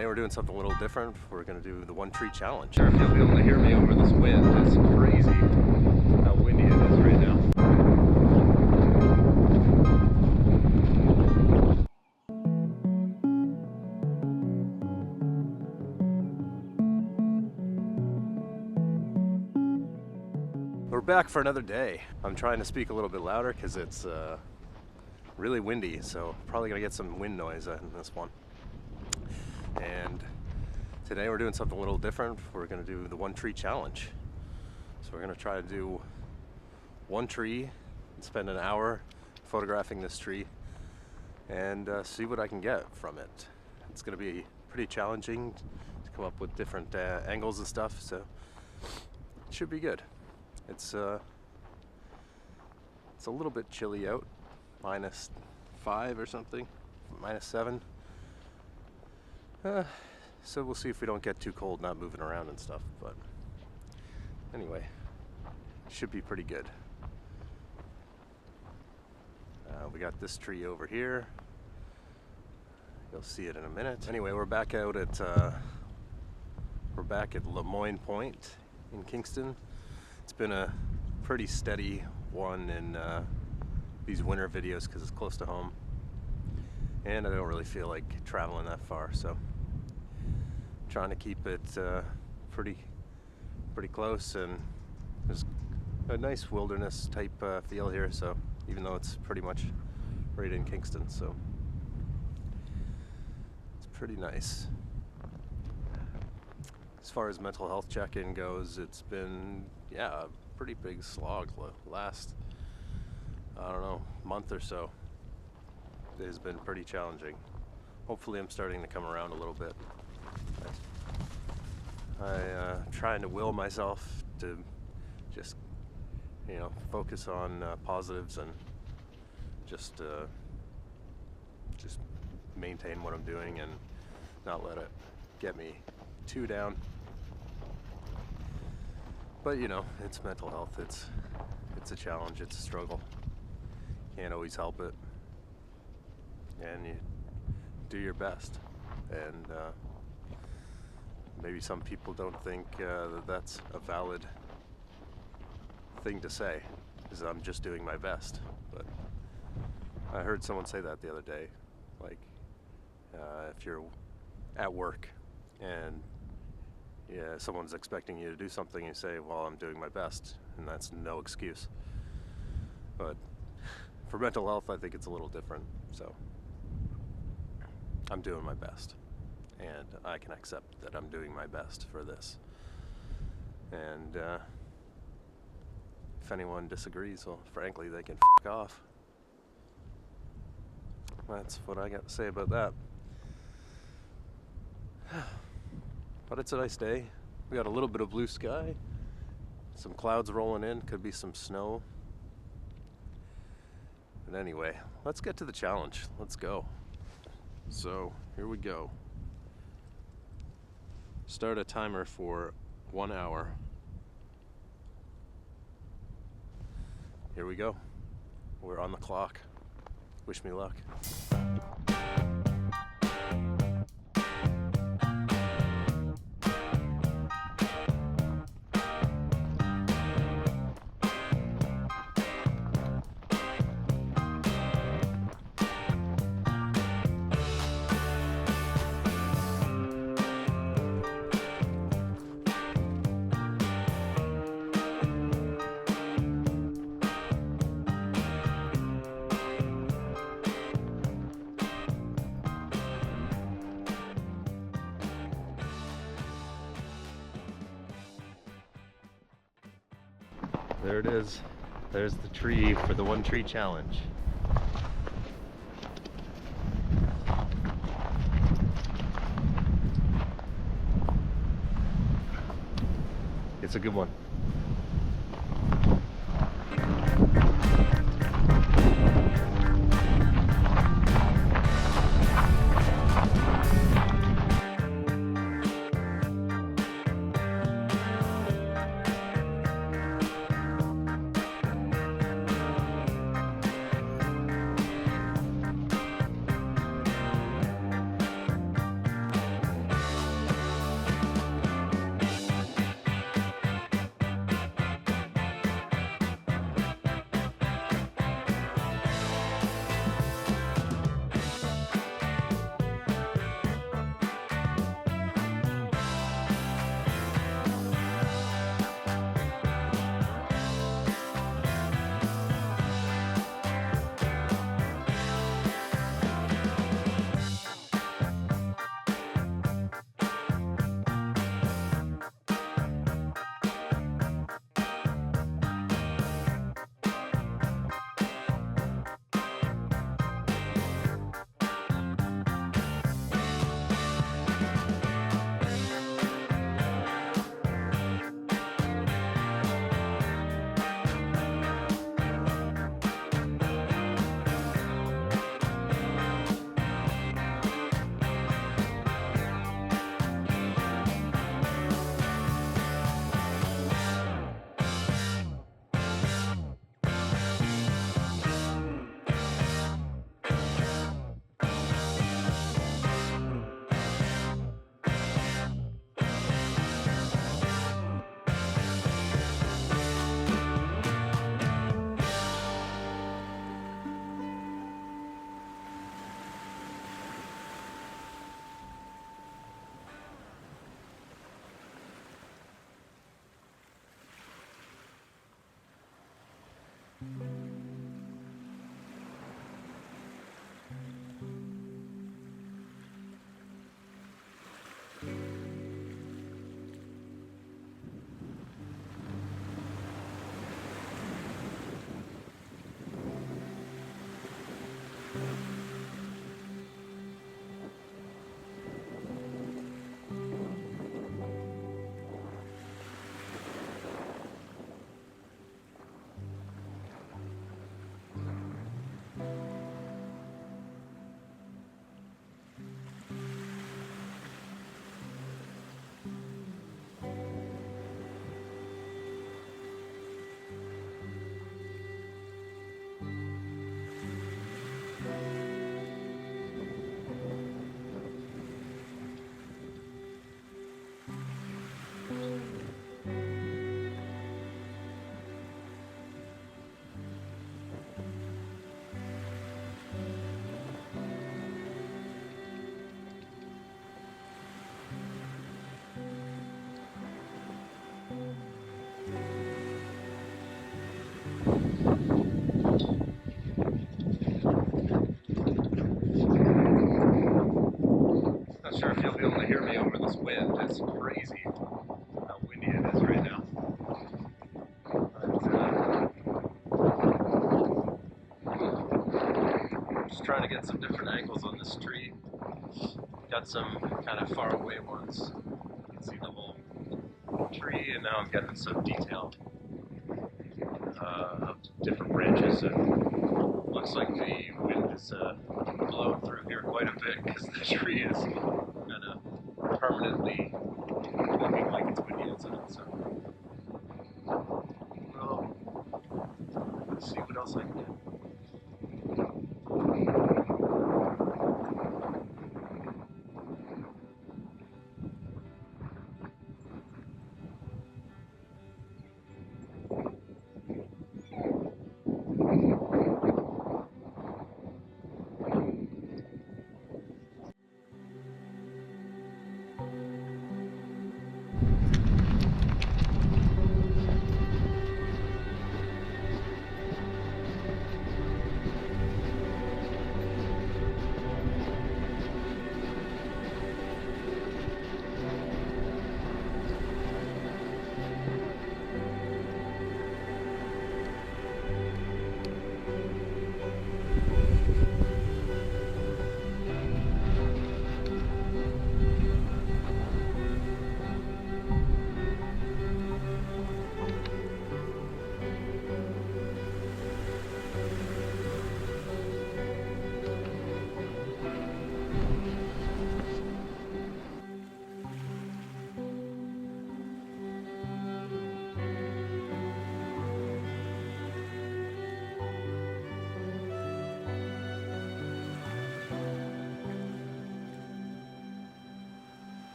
Today we're doing something a little different. We're going to do the one tree challenge. Sure if you'll be able to hear me over this wind. It's crazy how windy it is right now. We're back for another day. I'm trying to speak a little bit louder because it's really windy, so probably gonna get some wind noise in this one. And today we're doing something a little different. We're gonna do the one tree challenge. So we're gonna try to do one tree and spend an hour photographing this tree and see what I can get from it. It's gonna be pretty challenging to come up with different angles and stuff, so it should be good. It's a little bit chilly out, -5 or something, -7. So we'll see if we don't get too cold not moving around and stuff, but anyway, should be pretty good. We got this tree over here. You'll see it in a minute. Anyway, we're back at Lemoine Point in Kingston. It's been a pretty steady one in these winter videos because it's close to home, and I don't really feel like traveling that far, so I'm trying to keep it pretty close. And there's a nice wilderness type feel here, so even though it's pretty much right in Kingston, so it's pretty nice. As far as mental health check-in goes, it's been a pretty big slog last, I don't know, month or so. It has been pretty challenging. Hopefully I'm starting to come around a little bit. I'm trying to will myself to just, focus on positives and just maintain what I'm doing and not let it get me too down. But it's mental health. It's a challenge. It's a struggle. Can't always help it, and you do your best. And maybe some people don't think that that's a valid thing to say, because I'm just doing my best. But I heard someone say that the other day, like if you're at work and someone's expecting you to do something, you say, well, I'm doing my best, and that's no excuse. But for mental health, I think it's a little different, so I'm doing my best, and I can accept that I'm doing my best for this. And if anyone disagrees, well, frankly, they can f*** off. That's what I got to say about that. But it's a nice day. We got a little bit of blue sky, some clouds rolling in, could be some snow. But anyway, let's get to the challenge. Let's go. So here we go. Start a timer for 1 hour. Here we go. We're on the clock. Wish me luck. There it is. There's the tree for the one tree challenge. It's a good one. be able to hear me over this wind. It's crazy how windy it is right now. But, just trying to get some different angles on this tree. Got some kind of far away ones. You can see the whole tree, and now I'm getting some detail of different branches. And looks like the wind is blowing through here quite a bit because the tree is kind of permanently looking like it's windy outside. So well, let's see what else I can get.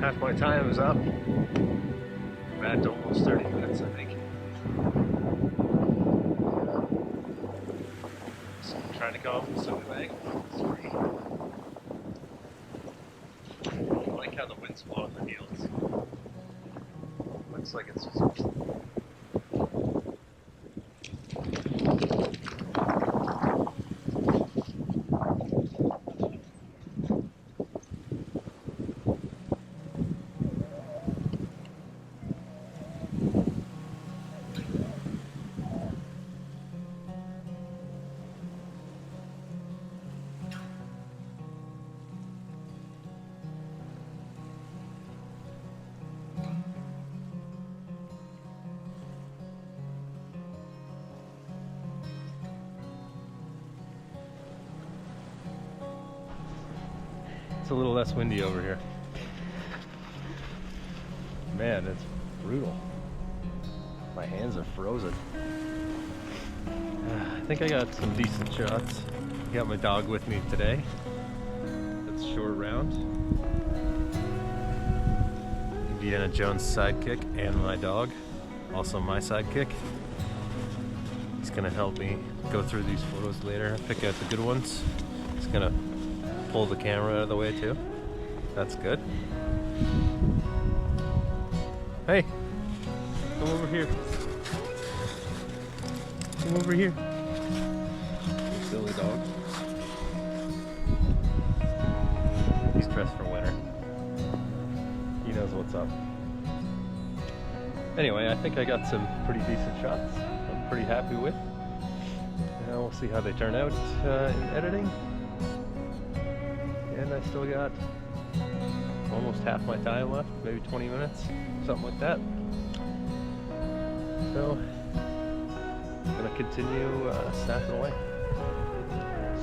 Half my time is up. I'm at almost 30 minutes, I think. So I'm trying to go up with some new angles. I like how the wind's blowing the heels. Looks like it's just... It's a little less windy over here. Man, it's brutal. My hands are frozen. I think I got some decent shots. I got my dog with me today. That's short round. Indiana Jones sidekick and my dog. Also my sidekick. He's gonna help me go through these photos later, pick out the good ones. He's gonna pull the camera out of the way too. That's good. Hey, come over here. Come over here. You silly dog. He's dressed for winter. He knows what's up. Anyway, I think I got some pretty decent shots I'm pretty happy with. Now we'll see how they turn out in editing. And I still got almost half my time left, maybe 20 minutes, something like that. So, I'm gonna continue snapping away.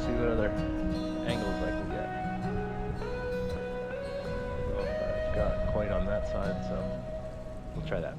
See what other angles I can get. I don't know if I've got quite on that side, so we'll try that.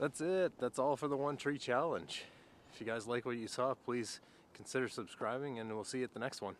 That's it. That's all for the one tree challenge. If you guys like what you saw, please consider subscribing, and we'll see you at the next one.